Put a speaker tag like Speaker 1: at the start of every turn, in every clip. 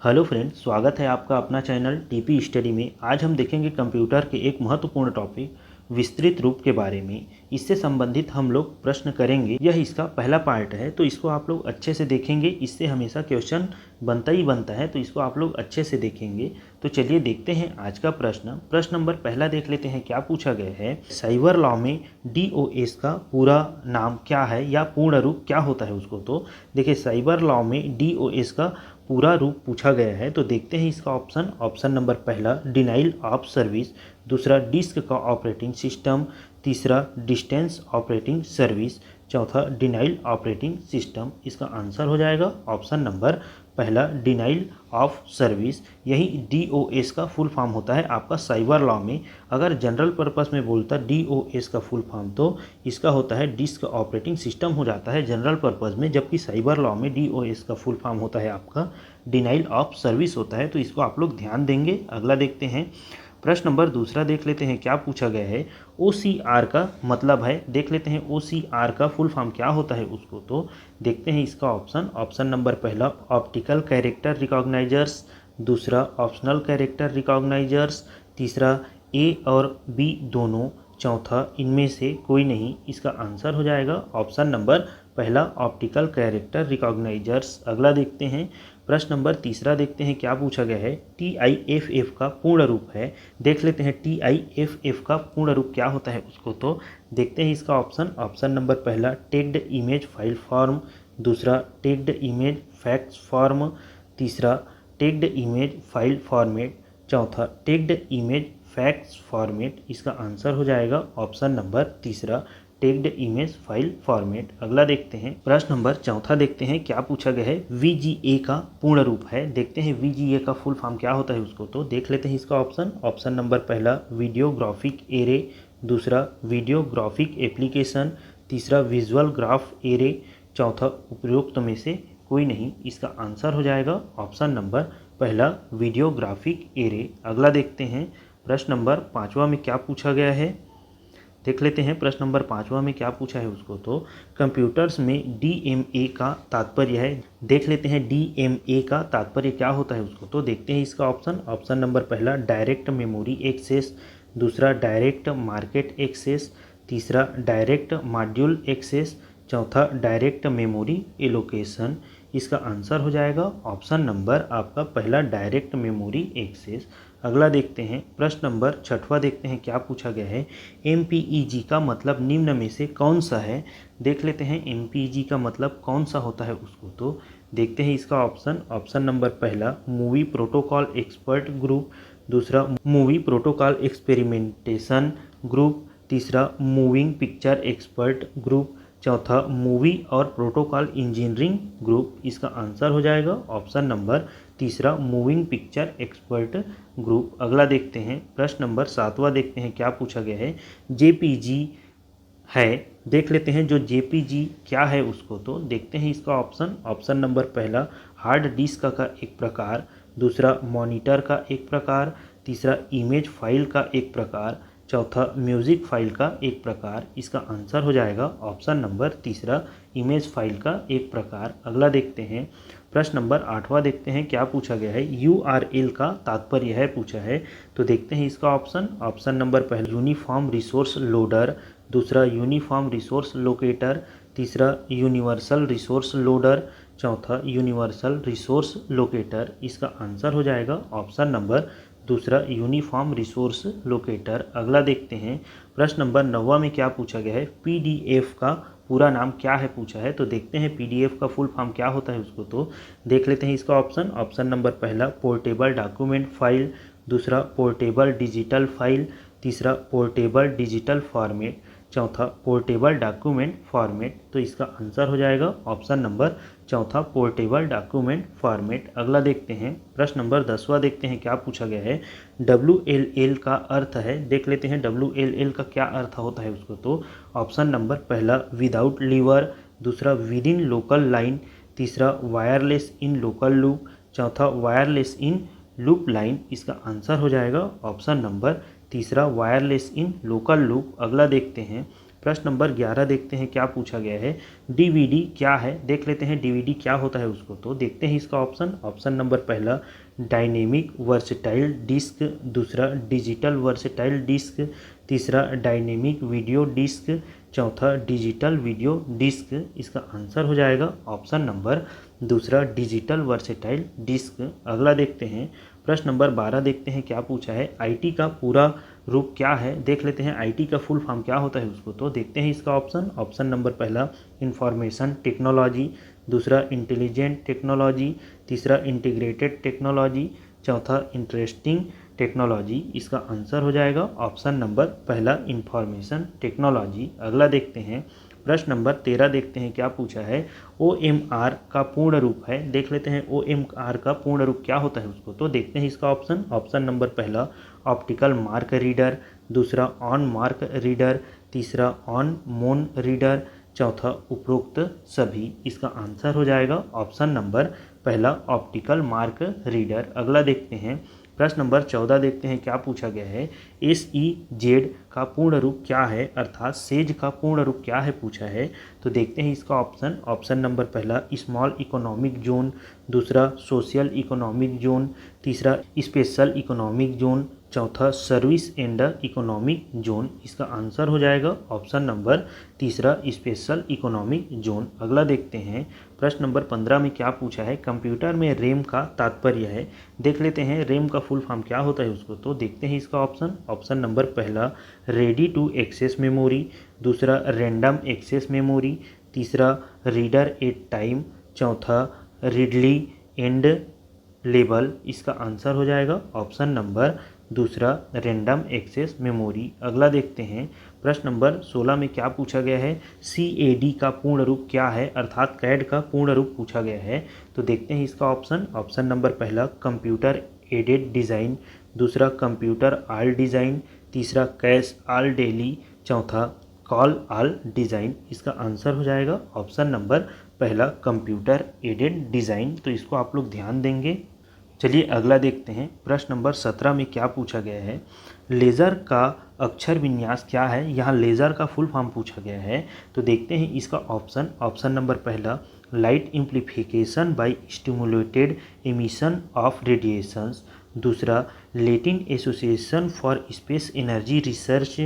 Speaker 1: Hello friends, स्वागत है आपका अपना चैनल टीपी स्टडी में। आज हम देखेंगे कंप्यूटर के एक महत्वपूर्ण टॉपिक विस्तृत रूप के बारे में। इससे संबंधित हम लोग प्रश्न करेंगे। यह इसका पहला पार्ट है, तो इसको आप लोग अच्छे से देखेंगे। इससे हमेशा क्वेश्चन बनता ही बनता है, तो इसको आप लोग अच्छे से देखेंगे। तो चलिए देखते हैं आज का प्रश्न। प्रश्न नंबर पहला देख लेते हैं। क्या पूछा गया है, साइबर लॉ में डीओएस का पूरा नाम क्या है या पूर्ण रूप क्या होता है उसको। तो देखिए, साइबर लॉ में डीओएस का पूरा रूप पूछा गया है। तो देखते हैं इसका ऑप्शन नंबर पहला डिनाइल ऑफ सर्विस, दूसरा डिस्क का ऑपरेटिंग सिस्टम, तीसरा डिस्टेंस ऑपरेटिंग सर्विस, चौथा डिनाइल ऑपरेटिंग सिस्टम। इसका आंसर हो जाएगा ऑप्शन नंबर पहला डिनाइल ऑफ सर्विस। यही डीओएस का फुल फॉर्म होता है आपका साइबर लॉ में। अगर जनरल पर्पस में बोलता डीओएस का फुल फॉर्म, तो इसका होता है डिस्क ऑपरेटिंग सिस्टम हो जाता है जनरल पर्पस में। जबकि साइबर लॉ में डीओएस का फुल फॉर्म होता है आपका डिनाइल ऑफ सर्विस होता है। तो इसको आप लोग ध्यान देंगे। अगला देखते हैं, प्रश्न नंबर दूसरा देख लेते हैं। क्या पूछा गया है, ओसीआर का मतलब है। देख लेते हैं ओसीआर का फुल फॉर्म क्या होता है उसको। तो देखते हैं इसका ऑप्शन नंबर पहला ऑप्टिकल कैरेक्टर रिकॉग्नाइजर्स, दूसरा ऑप्शनल कैरेक्टर रिकॉग्नाइजर्स, तीसरा ए और बी दोनों, चौथा इनमें से कोई नहीं। इसका आंसर हो जाएगा ऑप्शन नंबर पहला ऑप्टिकल कैरेक्टर रिकॉग्नाइजर्स। अगला देखते हैं, प्रश्न नंबर तीसरा देखते हैं। क्या पूछा गया है, TIFF का पूर्ण रूप है। देख लेते हैं TIFF का पूर्ण रूप क्या होता है उसको। तो देखते हैं इसका ऑप्शन नंबर पहला टेक्ड इमेज फाइल फॉर्म, दूसरा टेक्ड इमेज फैक्स फॉर्म, तीसरा टेक्ड इमेज फाइल फॉर्मेट, चौथा टेक्ड इमेज फैक्स फॉर्मेट। इसका आंसर हो जाएगा ऑप्शन नंबर तीसरा टेक्ड इमेज फाइल फॉर्मेट। अगला देखते हैं, प्रश्न नंबर चौथा देखते हैं। क्या पूछा गया है, VGA का पूर्ण रूप है। देखते हैं VGA का फुल फॉर्म क्या होता है उसको। तो देख लेते हैं इसका ऑप्शन नंबर पहला वीडियो ग्राफिक एरे, दूसरा वीडियो ग्राफिक एप्लीकेशन, तीसरा विजुअल ग्राफ एरे, चौथा उपरोक्त में से कोई नहीं। इसका आंसर हो जाएगा ऑप्शन नंबर पहला वीडियो ग्राफिक एरे। अगला देखते हैं, प्रश्न नंबर पाँचवा में क्या पूछा गया है। देख लेते हैं प्रश्न नंबर पाँचवा में क्या पूछा है उसको। तो कंप्यूटर्स में DMA का तात्पर्य है। देख लेते हैं DMA का तात्पर्य क्या होता है उसको। तो देखते हैं इसका ऑप्शन नंबर पहला डायरेक्ट मेमोरी एक्सेस, दूसरा डायरेक्ट मार्केट एक्सेस, तीसरा डायरेक्ट मॉड्यूल एक्सेस, चौथा डायरेक्ट मेमोरी एलोकेशन। इसका आंसर हो जाएगा ऑप्शन नंबर आपका पहला डायरेक्ट मेमोरी एक्सेस। अगला देखते हैं, प्रश्न नंबर छठवां देखते हैं। क्या पूछा गया है, MPEG का मतलब निम्न में से कौन सा है। देख लेते हैं MPEG का मतलब कौन सा होता है उसको। तो देखते हैं इसका ऑप्शन नंबर पहला मूवी प्रोटोकॉल एक्सपर्ट ग्रुप, दूसरा मूवी प्रोटोकॉल एक्सपेरिमेंटेशन ग्रुप, तीसरा मूविंग पिक्चर एक्सपर्ट ग्रुप, चौथा मूवी और प्रोटोकॉल इंजीनियरिंग ग्रुप। इसका आंसर हो जाएगा ऑप्शन नंबर तीसरा मूविंग पिक्चर एक्सपर्ट ग्रुप। अगला देखते हैं, प्रश्न नंबर सातवां देखते हैं। क्या पूछा गया है, JPG है। देख लेते हैं जो JPG क्या है उसको। तो देखते हैं इसका ऑप्शन नंबर पहला हार्ड डिस्क का एक प्रकार, दूसरा मॉनिटर का एक प्रकार, तीसरा इमेज फाइल का एक प्रकार, चौथा म्यूजिक फाइल का एक प्रकार। इसका आंसर हो जाएगा ऑप्शन नंबर तीसरा इमेज फाइल का एक प्रकार। अगला देखते हैं, प्रश्न नंबर आठवां देखते हैं। क्या पूछा गया है, URL का तात्पर्य है पूछा है। तो देखते हैं इसका ऑप्शन नंबर पहला यूनिफॉर्म रिसोर्स लोडर, दूसरा यूनिफॉर्म रिसोर्स लोकेटर, तीसरा यूनिवर्सल रिसोर्स लोडर, चौथा यूनिवर्सल रिसोर्स लोकेटर। इसका आंसर हो जाएगा ऑप्शन नंबर दूसरा यूनिफॉर्म रिसोर्स लोकेटर। अगला देखते हैं, प्रश्न नंबर नौवां में क्या पूछा गया है, PDF का पूरा नाम क्या है पूछा है। तो देखते हैं PDF का फुल फॉर्म क्या होता है उसको। तो देख लेते हैं इसका ऑप्शन नंबर पहला पोर्टेबल डॉक्यूमेंट फाइल, दूसरा पोर्टेबल डिजिटल फाइल, तीसरा पोर्टेबल डिजिटल फॉर्मेट, चौथा पोर्टेबल डॉक्यूमेंट फॉर्मेट। तो इसका आंसर हो जाएगा ऑप्शन नंबर चौथा पोर्टेबल डॉक्यूमेंट फॉर्मेट। अगला देखते हैं, प्रश्न नंबर 10वां देखते हैं। क्या पूछा गया है, WLL का अर्थ है। देख लेते हैं WLL का क्या अर्थ होता है उसको। तो ऑप्शन नंबर पहला विदाउट लीवर, दूसरा विद इन लोकल लाइन, तीसरा वायरलेस इन लोकल लूप, चौथा वायरलेस इन लूप लाइन। इसका आंसर हो जाएगा ऑप्शन नंबर तीसरा वायरलेस इन लोकल लूप। अगला देखते हैं, प्रश्न नंबर 11 देखते हैं क्या पूछा गया है। डीवीडी क्या है, देख लेते हैं डीवीडी क्या होता है उसको। तो देखते हैं इसका ऑप्शन नंबर पहला डायनेमिक वर्सेटाइल डिस्क, दूसरा डिजिटल वर्सेटाइल डिस्क, तीसरा डायनेमिक वीडियो डिस्क, चौथा डिजिटल वीडियो डिस्क। इसका आंसर हो जाएगा ऑप्शन नंबर दूसरा डिजिटल वर्सेटाइल डिस्क। अगला देखते हैं प्रश्न नंबर 12 देखते हैं क्या पूछा है। आईटी का पूरा रूप क्या है, देख लेते हैं आईटी का फुल फॉर्म क्या होता है उसको। तो देखते हैं इसका ऑप्शन नंबर पहला इंफॉर्मेशन टेक्नोलॉजी, दूसरा इंटेलिजेंट टेक्नोलॉजी, तीसरा इंटीग्रेटेड टेक्नोलॉजी, चौथा इंटरेस्टिंग टेक्नोलॉजी। इसका आंसर हो जाएगा ऑप्शन नंबर पहला इंफॉर्मेशन टेक्नोलॉजी। अगला देखते हैं प्रश्न नंबर 13 देखते हैं क्या पूछा है। OMR का पूर्ण रूप है, देख लेते हैं OMR का पूर्ण रूप क्या होता है उसको। तो देखते हैं इसका ऑप्शन नंबर पहला ऑप्टिकल मार्क रीडर, दूसरा ऑन मार्क रीडर, तीसरा ऑन मोन रीडर, चौथा उपरोक्त सभी। इसका आंसर हो जाएगा ऑप्शन नंबर पहला ऑप्टिकल मार्क रीडर। अगला देखते हैं प्रश्न नंबर 14 देखते हैं क्या पूछा गया है। SEZ का पूर्ण रूप क्या है, अर्थात सेज का पूर्ण रूप क्या है पूछा है। तो देखते हैं इसका ऑप्शन नंबर पहला स्मॉल इकोनॉमिक जोन, दूसरा सोशल इकोनॉमिक जोन, तीसरा स्पेशल इकोनॉमिक जोन, चौथा सर्विस एंड इकोनॉमिक जोन। इसका आंसर हो जाएगा ऑप्शन नंबर तीसरा स्पेशल इकोनॉमिक जोन। अगला देखते हैं प्रश्न नंबर 15 में क्या पूछा है। कंप्यूटर में रैम का तात्पर्य है, देख लेते हैं रैम का फुल फॉर्म क्या होता है उसको। तो देखते हैं इसका ऑप्शन नंबर पहला रेडी टू एक्सेस मेमोरी, दूसरा रैंडम एक्सेस मेमोरी, तीसरा रीडर एट टाइम, चौथा रीडली एंड लेबल। इसका आंसर हो जाएगा ऑप्शन नंबर दूसरा रैंडम एक्सेस मेमोरी। अगला देखते हैं प्रश्न नंबर 16 में क्या पूछा गया है। CAD का पूर्ण रूप क्या है, अर्थात कैड का पूर्ण रूप पूछा गया है। तो देखते हैं इसका ऑप्शन नंबर पहला कंप्यूटर एडेड डिज़ाइन, दूसरा कंप्यूटर आल डिज़ाइन, तीसरा कैश आल डेली, चौथा कॉल आल डिज़ाइन। इसका आंसर हो जाएगा ऑप्शन नंबर पहला कंप्यूटर एडेड डिज़ाइन। तो इसको आप लोग ध्यान देंगे। चलिए अगला देखते हैं प्रश्न नंबर 17 में क्या पूछा गया है। लेज़र का अक्षर विन्यास क्या है, यहाँ लेज़र का फुल फॉर्म पूछा गया है। तो देखते हैं इसका ऑप्शन नंबर पहला light amplification by stimulated emission of radiations, दूसरा Latin association for space energy research,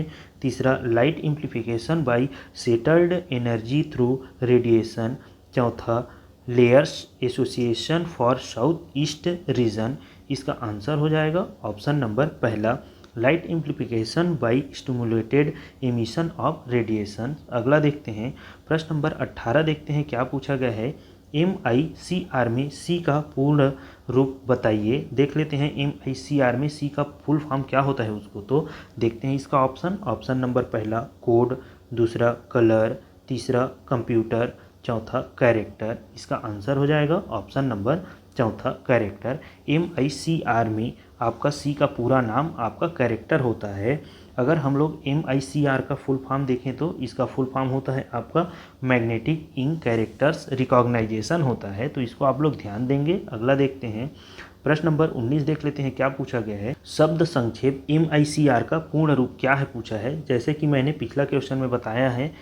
Speaker 1: तीसरा light amplification by settled energy through radiation, चौथा layers association for south east region. इसका आंसर हो जाएगा ऑप्शन नंबर पहला light amplification by stimulated emission of radiation. अगला देखते हैं प्रश्न नंबर 18 देखते हैं क्या पूछा गया है। MICR में C का पूर्ण रूप बताइए, देख लेते हैं MICR में C का फुल फॉर्म क्या होता है उसको। तो देखते हैं इसका ऑप्शन नंबर पहला कोड, दूसरा कलर, तीसरा कंप्यूटर, चौथा कैरेक्टर। इसका आंसर हो जाएगा ऑप्शन नंबर चौथा कैरेक्टर। MICR में आपका C का पूरा नाम आपका कैरेक्टर होता है। अगर हम लोग MICR का फुल फॉर्म देखें तो इसका फुल फॉर्म होता है आपका मैग्नेटिक इंक कैरेक्टर्स रिकॉग्नाइजेशन होता है। तो इसको आप लोग ध्यान देंगे। अगला देखते हैं प्रश्न नंबर 19 देख लेते हैं क्या पूछा गया है। शब्द संक्षेप MICR का पूर्ण रूप क्या है पूछा है। जैसे कि मैंने पिछला क्वेश्चन में बताया है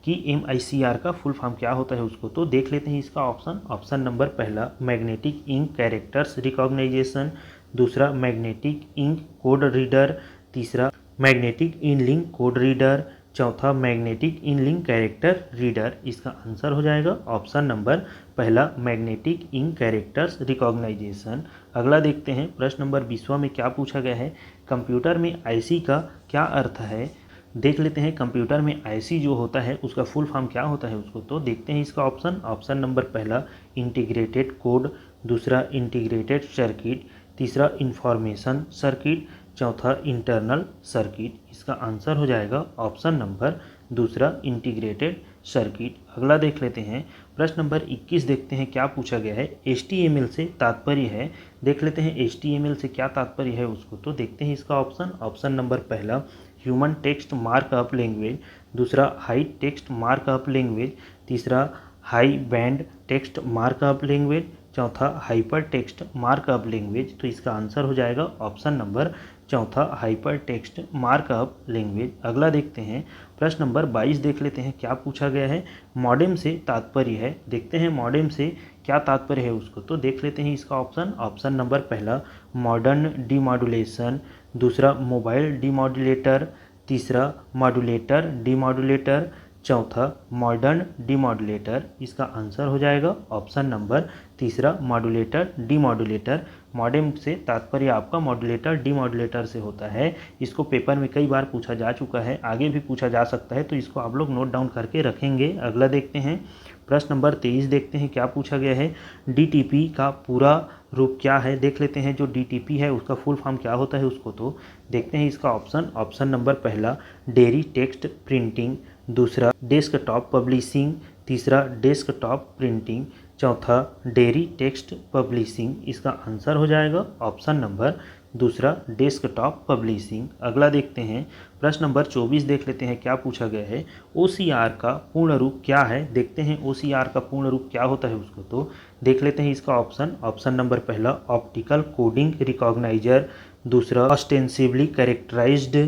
Speaker 1: कि MICR का फुल फॉर्म क्या होता है उसको। तो देख लेते हैं इसका ऑप्शन नंबर पहला मैग्नेटिक इंक कैरेक्टर्स रिकॉग्नाइजेशन, दूसरा मैग्नेटिक इंक कोड रीडर, तीसरा मैग्नेटिक इनलिंक कोड रीडर, चौथा मैग्नेटिक इनलिंक कैरेक्टर रीडर। इसका आंसर हो जाएगा ऑप्शन नंबर पहला मैग्नेटिक इंक कैरेक्टर्स रिकॉग्नाइजेशन। अगला देखते हैं प्रश्न नंबर 20 में क्या पूछा गया है। कंप्यूटर में IC का क्या अर्थ है, देख लेते हैं कंप्यूटर में IC जो होता है उसका फुल फॉर्म क्या होता है उसको। तो देखते हैं इसका ऑप्शन नंबर पहला इंटीग्रेटेड कोड, दूसरा इंटीग्रेटेड सर्किट, तीसरा इंफॉर्मेशन सर्किट, चौथा इंटरनल सर्किट। इसका आंसर हो जाएगा ऑप्शन नंबर दूसरा इंटीग्रेटेड सर्किट। अगला देख लेते हैं प्रश्न नंबर 21 देखते हैं क्या पूछा गया है। HTML से तात्पर्य है, देख लेते हैं HTML से क्या तात्पर्य है उसको। तो देखते हैं इसका ऑप्शन नंबर पहला ह्यूमन टेक्स्ट मार्कअप लैंग्वेज, दूसरा हाई टेक्स्ट मार्कअप लैंग्वेज, तीसरा high band text markup language, चौथा हाइपर टेक्स्ट मार्कअप लैंग्वेज। तो इसका आंसर हो जाएगा ऑप्शन नंबर चौथा हाइपर टेक्स्ट मार्कअप लैंग्वेज। अगला देखते हैं प्रश्न नंबर 22 देख लेते हैं क्या पूछा गया है। मॉडेम से तात्पर्य है, देखते हैं मॉडेम से क्या तात्पर्य है उसको, तो देख लेते हैं इसका ऑप्शन नंबर पहला मॉडर्न डीमॉड्यूलेशन, दूसरा मोबाइल डीमॉड्यूलेटर, तीसरा मॉड्यूलेटर डीमॉड्यूलेटर, चौथा मॉडर्न डीमॉड्यूलेटर। इसका आंसर हो जाएगा ऑप्शन नंबर तीसरा मॉड्यूलेटर डीमॉड्यूलेटर। मॉडेम से तात्पर्य आपका मॉड्यूलेटर डीमॉड्यूलेटर से होता है। इसको पेपर में कई बार पूछा जा चुका है, आगे भी पूछा जा सकता है, तो इसको आप लोग नोट डाउन करके रखेंगे। अगला देखते हैं प्रश्न नंबर 23 देखते हैं क्या पूछा गया है। डीटीपी का पूरा रूप क्या है, देख लेते हैं जो डीटीपी है उसका फुल फॉर्म क्या होता है उसको, तो देखते हैं इसका ऑप्शन नंबर पहला डेयरी टेक्स्ट प्रिंटिंग, दूसरा डेस्कटॉप पब्लिशिंग, तीसरा डेस्कटॉप प्रिंटिंग, चौथा डेयरी टेक्स्ट पब्लिशिंग। इसका आंसर हो जाएगा ऑप्शन नंबर दूसरा डेस्कटॉप पब्लिशिंग। अगला देखते हैं प्रश्न नंबर 24 देख लेते हैं क्या पूछा गया है। ओसीआर का पूर्ण रूप क्या है, देखते हैं ओसीआर का पूर्ण रूप क्या होता है उसको, तो देख लेते हैं इसका ऑप्शन नंबर पहला ऑप्टिकल कोडिंग रिकॉग्नाइजर, दूसरा ऑस्टेंसिवली कैरेक्टराइज्ड,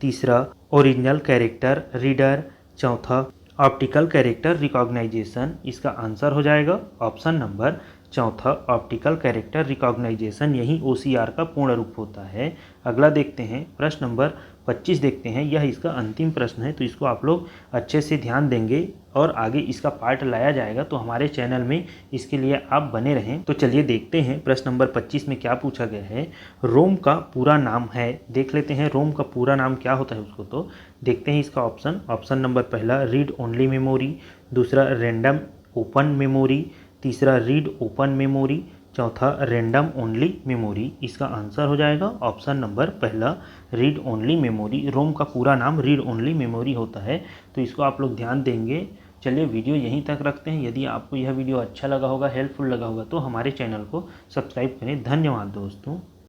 Speaker 1: तीसरा ओरिजिनल कैरेक्टर रीडर, चौथा ऑप्टिकल कैरेक्टर रिकॉग्नाइजेशन। इसका आंसर हो जाएगा ऑप्शन नंबर चौथा ऑप्टिकल कैरेक्टर रिकॉग्नाइजेशन, यही ओसीआर का पूर्ण रूप होता है। अगला देखते हैं प्रश्न नंबर 25 देखते हैं, यह इसका अंतिम प्रश्न है, तो इसको आप लोग अच्छे से ध्यान देंगे और आगे इसका पार्ट लाया जाएगा, तो हमारे चैनल में इसके लिए आप बने रहें। तो चलिए देखते हैं प्रश्न नंबर 25 में क्या पूछा गया है। रोम का पूरा नाम है, देख लेते हैं रोम का पूरा नाम क्या होता है उसको, तो देखते हैं इसका ऑप्शन नंबर पहला रीड ओनली मेमोरी, दूसरा रैंडम ओपन मेमोरी, तीसरा रीड ओपन मेमोरी, चौथा रैंडम ओनली मेमोरी। इसका आंसर हो जाएगा ऑप्शन नंबर पहला रीड ओनली मेमोरी। रोम का पूरा नाम रीड ओनली मेमोरी होता है, तो इसको आप लोग ध्यान देंगे। चलिए वीडियो यहीं तक रखते हैं। यदि आपको यह वीडियो अच्छा लगा होगा, हेल्पफुल लगा होगा, तो हमारे चैनल को सब्सक्राइब करें। धन्यवाद दोस्तों।